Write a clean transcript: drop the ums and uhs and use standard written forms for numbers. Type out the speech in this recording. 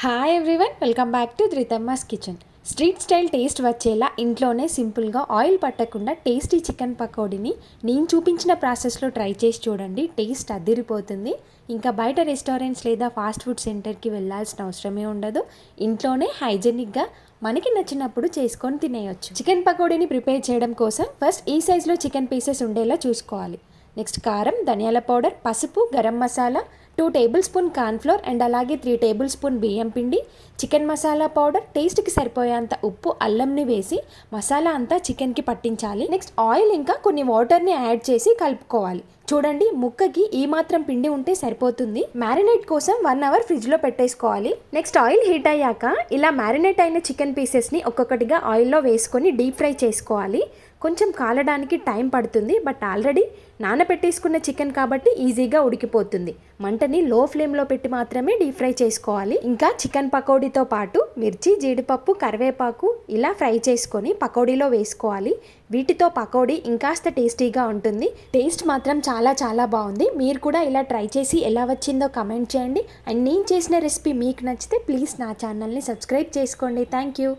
Hi everyone, welcome back to ధృతమ్మాస్ kitchen. Street style taste వచ్చేలా ఇంట్లోనే సింపుల్గా ఆయిల్ పట్టకుండా టేస్టీ చికెన్ పకోడీని నేను చూపించిన ప్రాసెస్లో ట్రై చేసి చూడండి. టేస్ట్ అదిరిపోతుంది. ఇంకా బయట రెస్టారెంట్స్ లేదా ఫాస్ట్ ఫుడ్ సెంటర్కి వెళ్ళాల్సిన అవసరమే ఉండదు. ఇంట్లోనే హైజెనిక్గా మనకి నచ్చినప్పుడు చేసుకొని తినేయొచ్చు. చికెన్ పకోడీని ప్రిపేర్ చేయడం కోసం ఫస్ట్ ఈ సైజులో చికెన్ పీసెస్ ఉండేలా చూసుకోవాలి. నెక్స్ట్ కారం, ధనియాల పౌడర్, పసుపు, garam masala, 2 table spoon cornflour and అలాగే 3 టేబుల్ స్పూన్ బియ్యం పిండి, చికెన్ మసాలా పౌడర్, టేస్ట్కి సరిపోయేంత ఉప్పు, అల్లంని వేసి మసాలా అంతా చికెన్కి పట్టించాలి. నెక్స్ట్ ఆయిల్ ఇంకా కొన్ని వాటర్ని యాడ్ చేసి కలుపుకోవాలి. చూడండి, ముక్కకి ఈ మాత్రం పిండి ఉంటే సరిపోతుంది. మ్యారినేట్ కోసం 1 అవర్ ఫ్రిడ్జ్లో పెట్టేసుకోవాలి. నెక్స్ట్ ఆయిల్ హీట్ అయ్యాక ఇలా మ్యారినేట్ అయిన చికెన్ పీసెస్ని ఒక్కొక్కటిగా ఆయిల్లో వేసుకొని డీప్ ఫ్రై చేసుకోవాలి. కొంచెం కాలడానికి టైం పడుతుంది, బట్ ఆల్రెడీ నానబెట్టేసుకున్న చికెన్ కాబట్టి ఈజీగా ఉడికిపోతుంది. మంటని లో ఫ్లేమ్లో పెట్టి మాత్రమే డీప్ ఫ్రై చేసుకోవాలి. ఇంకా చికెన్ పకోడీతో పాటు మిర్చి, జీడిపప్పు, కరివేపాకు ఇలా ఫ్రై చేసుకొని పకోడీలో వేసుకోవాలి. వీటితో పకోడీ ఇంకాస్త టేస్టీగా ఉంటుంది. టేస్ట్ మాత్రం చాలా చాలా బాగుంది. మీరు కూడా ఇలా ట్రై చేసి ఎలా వచ్చిందో కమెంట్ చేయండి. అండ్ నేను చేసిన రెసిపీ మీకు నచ్చితే ప్లీజ్ నా ఛానల్ని సబ్స్క్రైబ్ చేసుకోండి. Thank you.